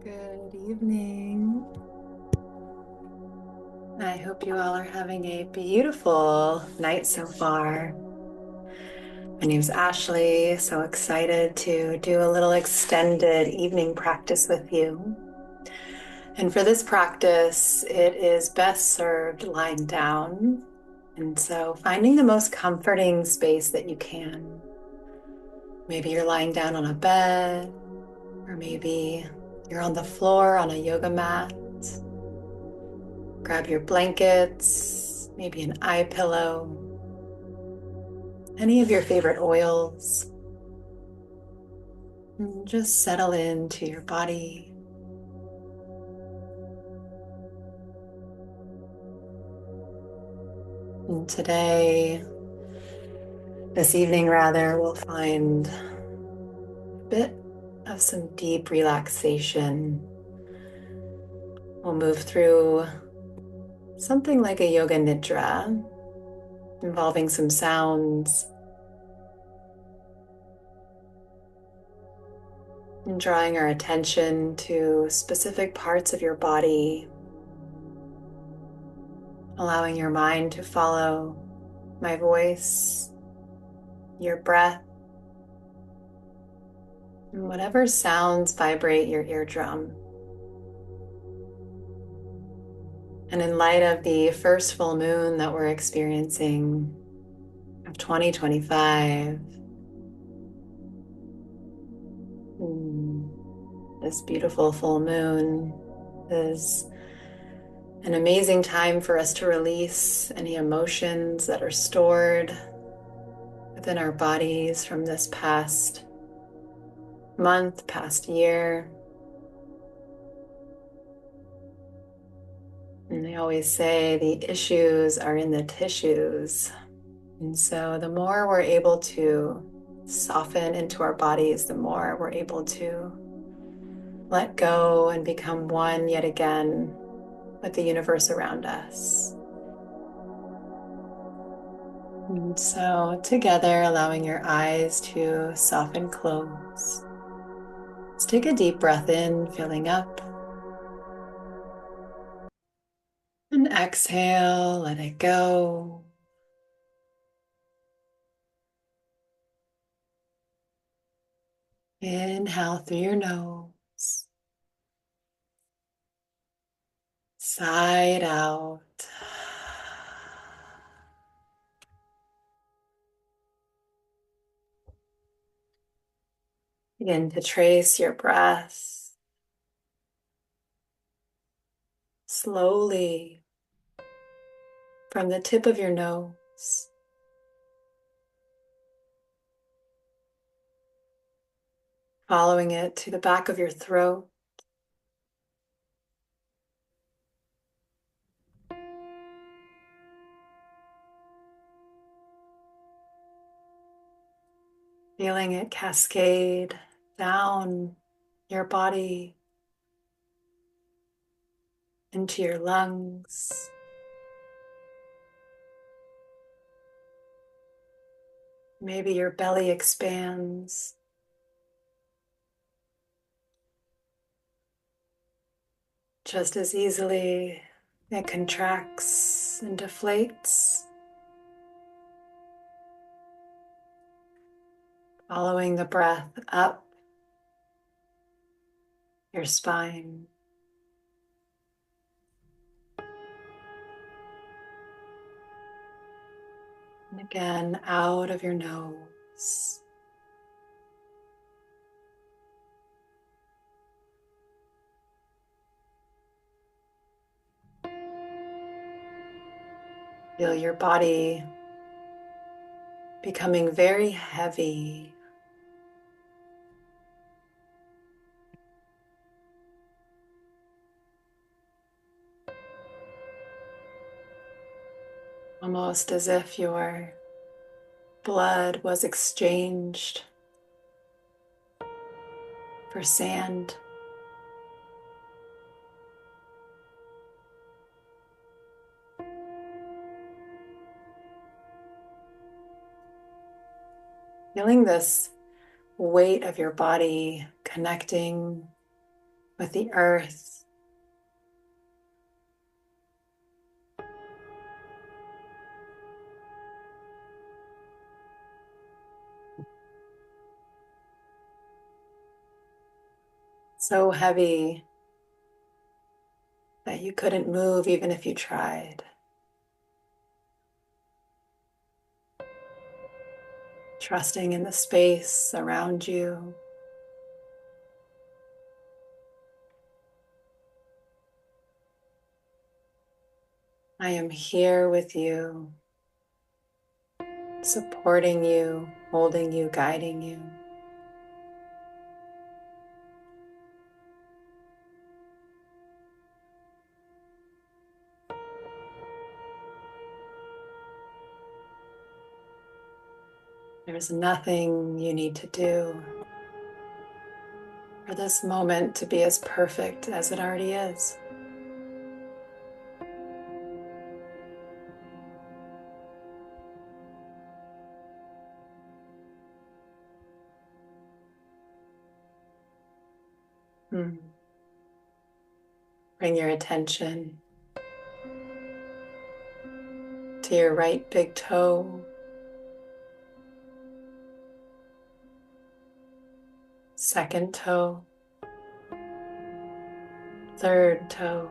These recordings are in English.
Good evening. I hope you all are having a beautiful night so far. My name's Ashley, so excited to do a little extended evening practice with you. And for this practice, it is best served lying down. And so finding the most comforting space that you can. Maybe you're lying down on a bed, or maybe you're on the floor on a yoga mat. Grab your blankets, maybe an eye pillow, any of your favorite oils, and just settle into your body. And this evening rather, we'll find a bit of some deep relaxation. We'll move through something like a Yoga Nidra, involving some sounds and drawing our attention to specific parts of your body, allowing your mind to follow my voice, your breath, and whatever sounds vibrate your eardrum. And in light of the first full moon that we're experiencing of 2025, this beautiful full moon is an amazing time for us to release any emotions that are stored within our bodies from this past month, past year. And they always say the issues are in the tissues. And so the more we're able to soften into our bodies, the more we're able to let go and become one yet again with the universe around us. And so together, allowing your eyes to soften close. Let's take a deep breath in, filling up. And exhale, let it go. Inhale through your nose. Side out. Begin to trace your breath slowly from the tip of your nose, following it to the back of your throat, feeling it cascade down your body into your lungs. Maybe your belly expands. Just as easily, it contracts and deflates, following the breath up your spine. And again, out of your nose. Feel your body becoming very heavy. Almost as if your blood was exchanged for sand. Feeling this weight of your body connecting with the earth. So heavy that you couldn't move even if you tried. Trusting in the space around you. I am here with you, supporting you, holding you, guiding you. There's nothing you need to do for this moment to be as perfect as it already is. Bring your attention to your right big toe, second toe, third toe,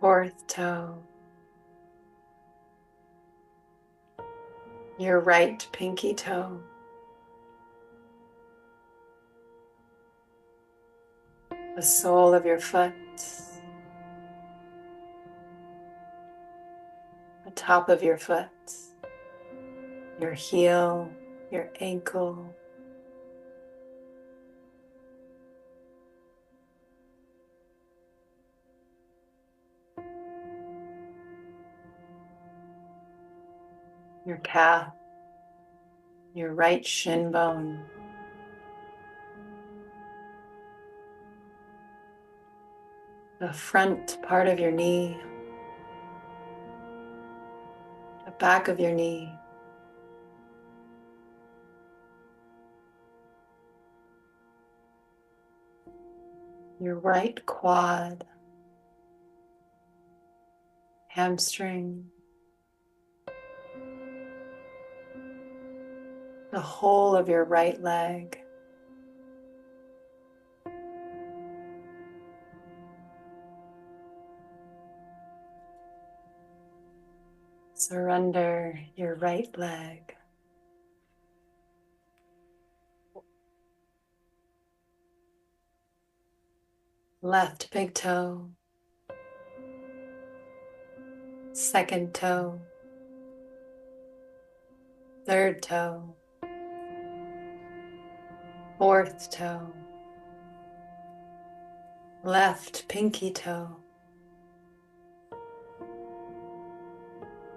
fourth toe, your right pinky toe, the sole of your foot, the top of your foot, your heel, your ankle, your calf, your right shin bone, the front part of your knee, the back of your knee, your right quad, hamstring, the whole of your right leg, surrender your right leg, left big toe, second toe, third toe, fourth toe, left pinky toe,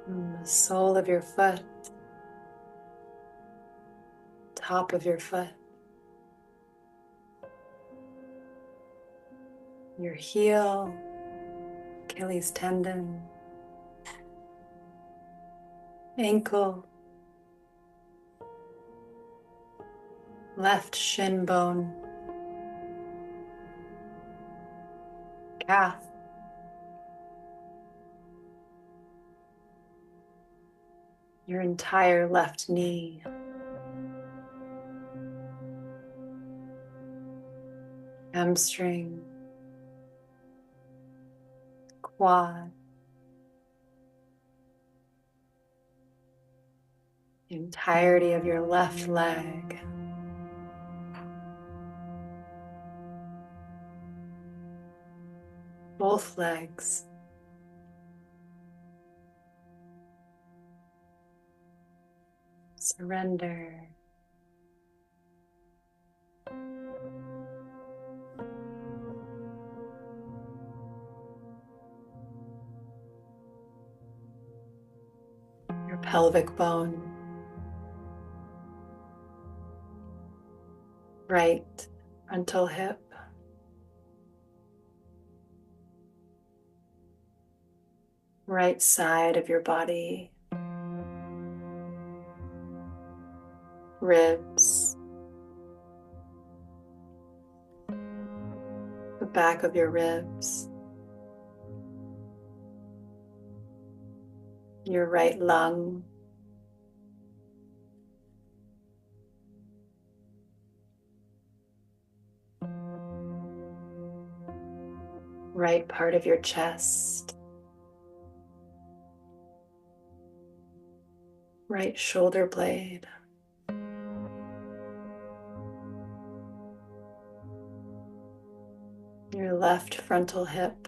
and the sole of your foot, top of your foot, your heel, Achilles tendon, ankle, left shin bone, calf, your entire left knee, hamstring, quad, the entirety of your left leg, both legs, surrender. Your pelvic bone, right frontal hip, right side of your body, ribs, back of your ribs, your right lung, right part of your chest, right shoulder blade, your left frontal hip,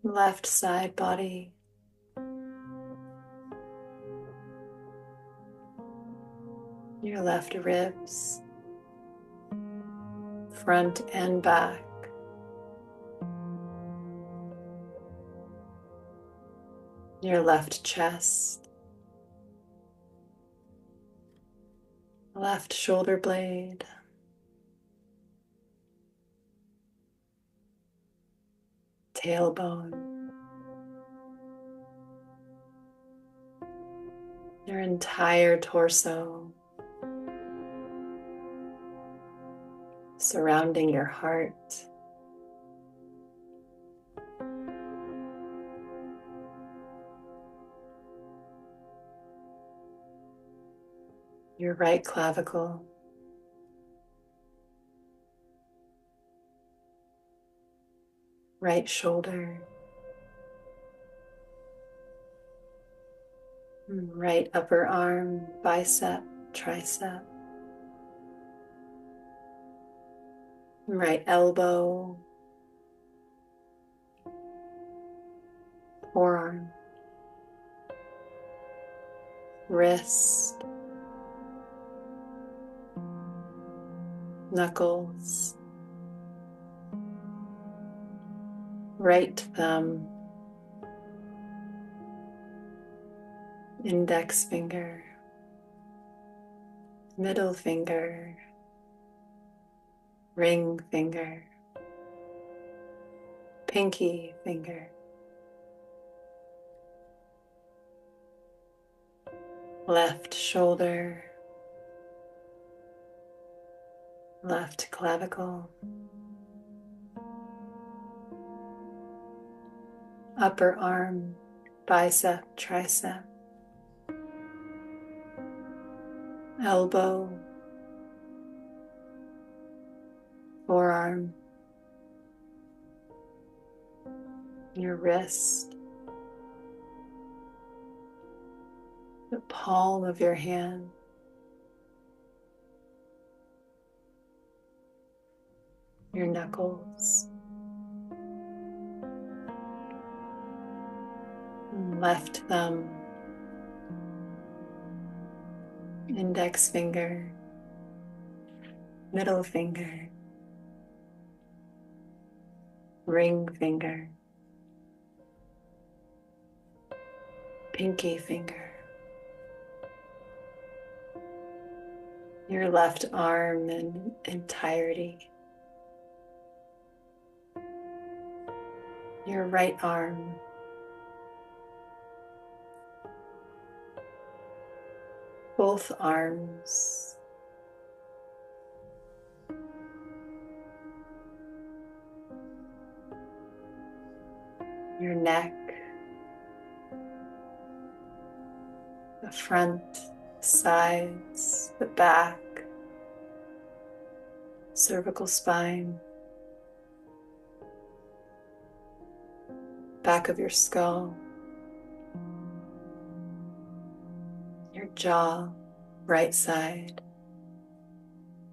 left side body, your left ribs, front and back, your left chest, left shoulder blade, tailbone, your entire torso, surrounding your heart, your right clavicle, right shoulder, right upper arm, bicep, tricep, right elbow, forearm, wrist, knuckles, right thumb, index finger, middle finger, ring finger, pinky finger, left shoulder, left clavicle, upper arm, bicep, tricep, elbow, forearm, your wrist, the palm of your hand, your knuckles, left thumb, index finger, middle finger, ring finger, pinky finger, your left arm in entirety, your right arm, both arms, your neck, the front, sides, the back, cervical spine, back of your skull, your jaw, right side,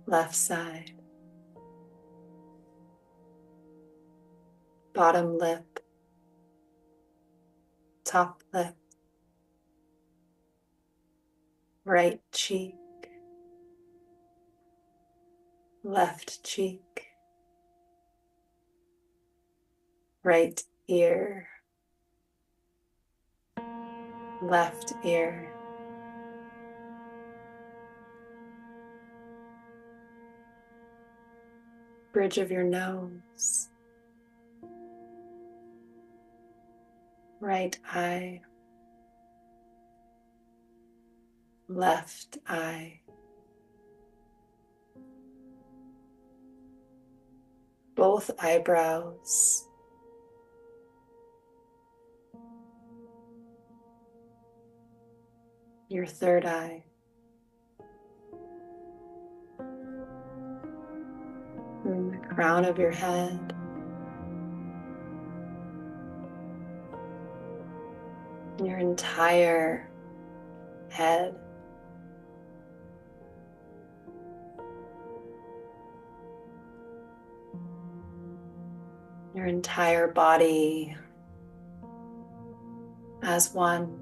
left side, bottom lip, top lip, right cheek, left cheek, right ear, left ear, bridge of your nose, right eye, left eye, both eyebrows, your third eye, and the crown of your head, your entire head. Your entire body as one.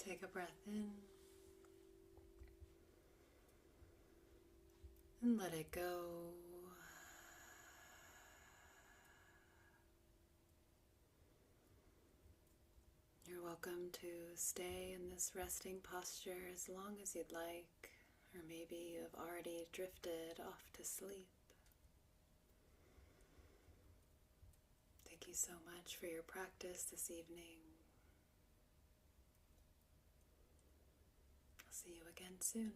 Take a breath in and let it go. You're welcome to stay in this resting posture as long as you'd like, or maybe you have already drifted off to sleep. Thank you so much for your practice this evening. I'll see you again soon.